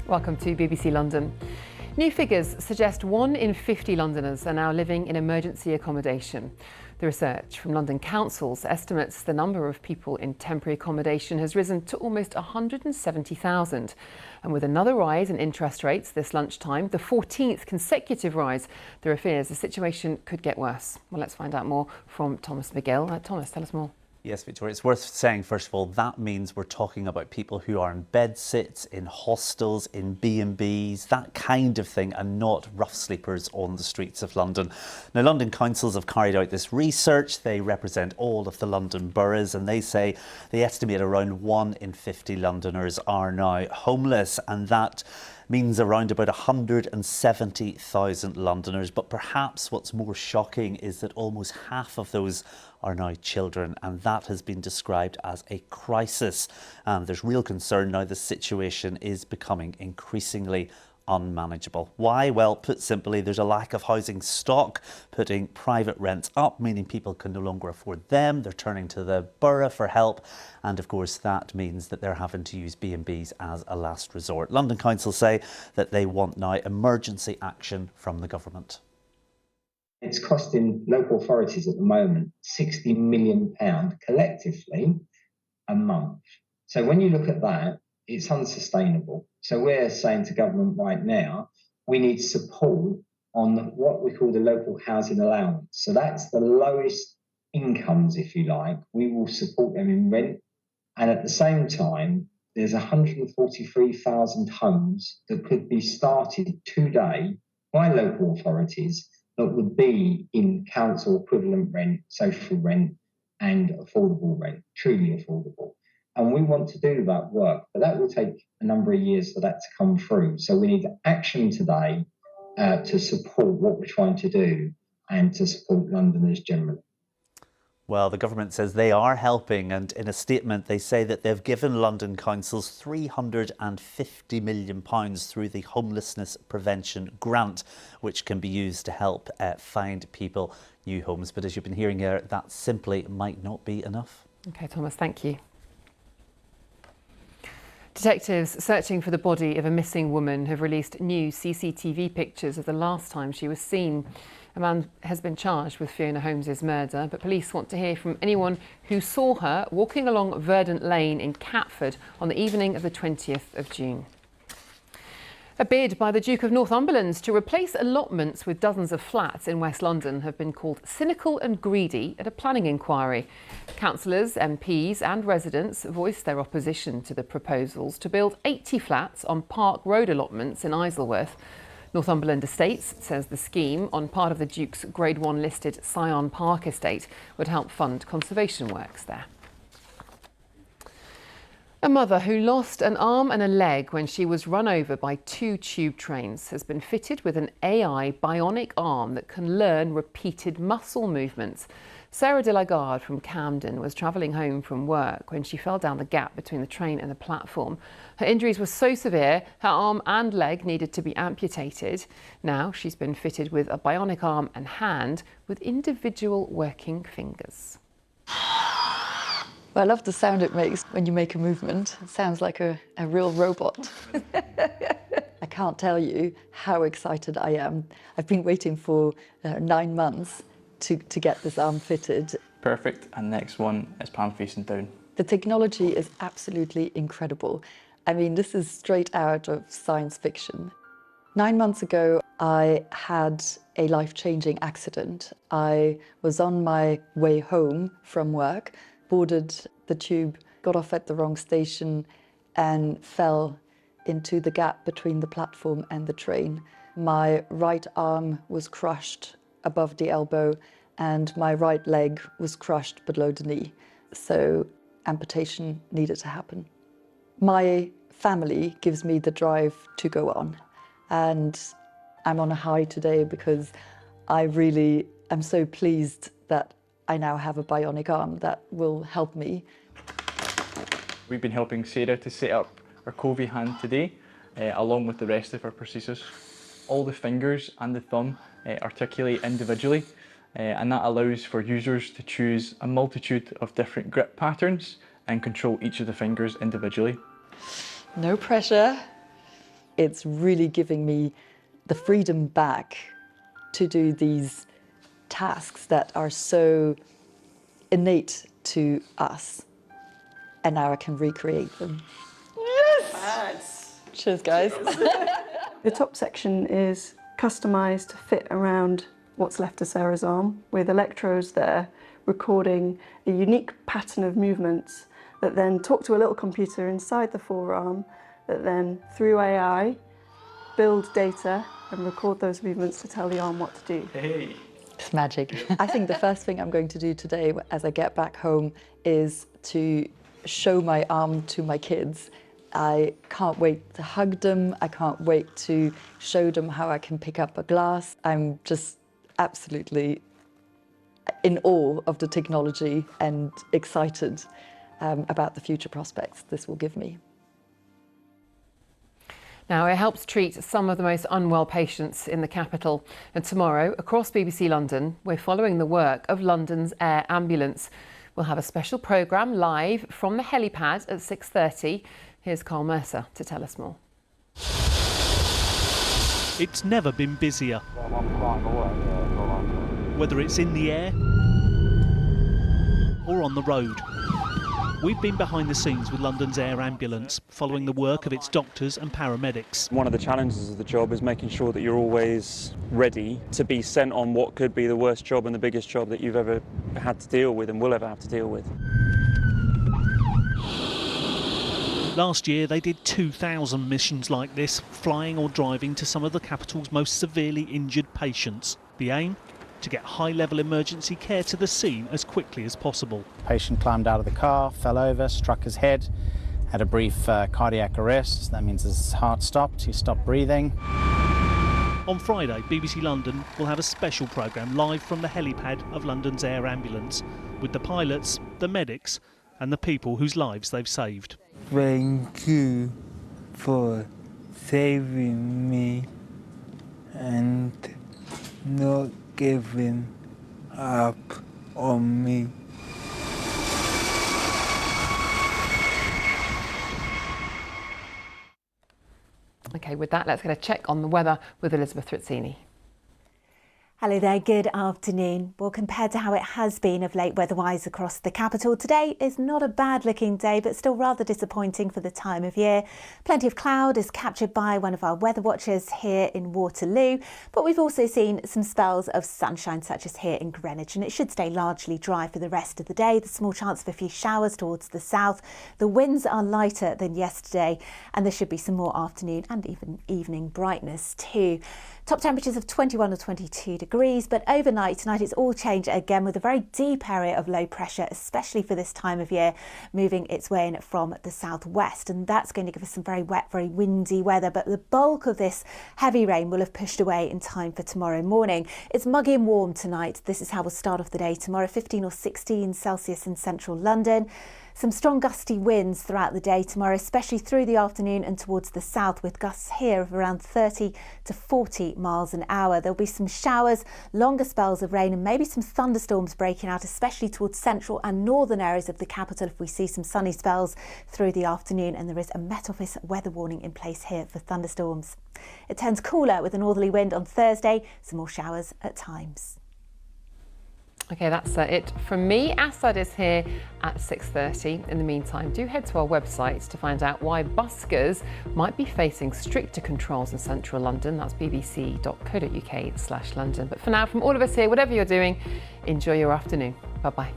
Welcome to BBC London. New figures suggest 1 in 50 Londoners are now living in emergency accommodation. The research from London councils estimates the number of people in temporary accommodation has risen to almost 170,000. And with another rise in interest rates this lunchtime, the 14th consecutive rise, there are fears the situation could get worse. Well, let's find out more from Thomas McGill. Thomas, tell us more. Yes, Victoria, it's worth saying, first of all, that means we're talking about people who are in bedsits, in hostels, in B&Bs, that kind of thing, and not rough sleepers on the streets of London. Now, London councils have carried out this research. They represent all of the London boroughs, and they say they estimate around 1 in 50 Londoners are now homeless, and that means around about 170,000 Londoners. But perhaps what's more shocking is that almost half of those are now children, and that has been described as a crisis. And there's real concern now the situation is becoming increasingly unmanageable. Why? Well, put simply, there's a lack of housing stock, putting private rents up, meaning people can no longer afford them. They're turning to the borough for help. And of course, that means that they're having to use B&Bs as a last resort. London Council say that they want now emergency action from the government. It's costing local authorities at the moment £60 million collectively a month. So when you look at that, it's unsustainable. So we're saying to government right now, we need support on what we call the local housing allowance. So that's the lowest incomes, if you like. We will support them in rent. And at the same time, there's 143,000 homes that could be started today by local authorities that would be in council equivalent rent, social rent, and affordable rent, truly affordable. And we want to do that work, but that will take a number of years for that to come through. So we need action today to support what we're trying to do and to support Londoners generally. Well, the government says they are helping, and in a statement they say that they've given London councils £350 million through the Homelessness Prevention Grant, which can be used to help find people new homes. But as you've been hearing here, that simply might not be enough. OK, Thomas, thank you. Detectives searching for the body of a missing woman have released new CCTV pictures of the last time she was seen. A man has been charged with Fiona Holmes's murder, but police want to hear from anyone who saw her walking along Verdant Lane in Catford on the evening of the 20th of June. A bid by the Duke of Northumberland to replace allotments with dozens of flats in West London have been called cynical and greedy at a planning inquiry. Councillors, MPs and residents voiced their opposition to the proposals to build 80 flats on Park Road allotments in Isleworth. Northumberland Estates says the scheme on part of the Duke's Grade 1 listed Syon Park estate would help fund conservation works there. A mother who lost an arm and a leg when she was run over by 2 tube trains has been fitted with an AI bionic arm that can learn repeated muscle movements. Sarah de la Garde from Camden was travelling home from work when she fell down the gap between the train and the platform. Her injuries were so severe, her arm and leg needed to be amputated. Now she's been fitted with a bionic arm and hand with individual working fingers. Well, I love the sound it makes when you make a movement. It sounds like a real robot. I can't tell you how excited I am. I've been waiting for 9 months to get this arm fitted. Perfect, and next one is palm facing down. The technology is absolutely incredible. I mean, this is straight out of science fiction. 9 months ago, I had a life-changing accident. I was on my way home from work, boarded the tube, got off at the wrong station and fell into the gap between the platform and the train. My right arm was crushed above the elbow and my right leg was crushed below the knee. So amputation needed to happen. My family gives me the drive to go on, and I'm on a high today because I really am so pleased that I now have a bionic arm that will help me. We've been helping Sarah to set up her Covey hand today, along with the rest of her prosthesis. All the fingers and the thumb articulate individually, and that allows for users to choose a multitude of different grip patterns and control each of the fingers individually. No pressure. it's really giving me the freedom back to do these tasks that are so innate to us. And now I can recreate them. Yes! Cheers, guys. The top section is customised to fit around what's left of Sarah's arm, with electrodes there recording a unique pattern of movements that then talk to a little computer inside the forearm that then, through AI, build data and record those movements to tell the arm what to do. Hey! It's magic. I think the first thing I'm going to do today as I get back home is to show my arm to my kids. I can't wait to hug them. I can't wait to show them how I can pick up a glass. I'm just absolutely in awe of the technology and excited about the future prospects this will give me. Now, it helps treat some of the most unwell patients in the capital. And tomorrow, across BBC London, we're following the work of London's air ambulance. We'll have a special programme live from the helipad at 6:30. Here's Carl Mercer to tell us more. It's never been busier. Whether it's in the air or on the road. We've been behind the scenes with London's air ambulance, following the work of its doctors and paramedics. One of the challenges of the job is making sure that you're always ready to be sent on what could be the worst job and the biggest job that you've ever had to deal with and will ever have to deal with. Last year they did 2,000 missions like this, flying or driving to some of the capital's most severely injured patients. The aim? To get high-level emergency care to the scene as quickly as possible. The patient climbed out of the car, fell over, struck his head, had a brief cardiac arrest. That means his heart stopped, he stopped breathing. On Friday, BBC London will have a special programme live from the helipad of London's air ambulance, with the pilots, the medics and the people whose lives they've saved. Thank you for saving me and not giving up on me. OK, with that, let's get a check on the weather with Elizabeth Rizzini. Hello there, good afternoon. Well, compared to how it has been of late weather-wise across the capital, today is not a bad looking day, but still rather disappointing for the time of year. Plenty of cloud is captured by one of our weather watchers here in Waterloo, but we've also seen some spells of sunshine, such as here in Greenwich, and it should stay largely dry for the rest of the day. There's a small chance of a few showers towards the south. The winds are lighter than yesterday, and there should be some more afternoon and even evening brightness too. Top temperatures of 21 or 22 degrees, but overnight tonight it's all change again with a very deep area of low pressure, especially for this time of year, moving its way in from the southwest, and that's going to give us some very wet, very windy weather, but the bulk of this heavy rain will have pushed away in time for tomorrow morning. It's muggy and warm tonight. This is how we'll start off the day tomorrow, 15 or 16 Celsius in central London. Some strong gusty winds throughout the day tomorrow, especially through the afternoon and towards the south, with gusts here of around 30 to 40 miles an hour. There'll be some showers, longer spells of rain and maybe some thunderstorms breaking out, especially towards central and northern areas of the capital if we see some sunny spells through the afternoon, and there is a Met Office weather warning in place here for thunderstorms. It turns cooler with a northerly wind on Thursday, some more showers at times. OK, that's it from me. Assad is here at 6:30. In the meantime, do head to our website to find out why buskers might be facing stricter controls in central London. That's bbc.co.uk/London. But for now, from all of us here, whatever you're doing, enjoy your afternoon. Bye-bye.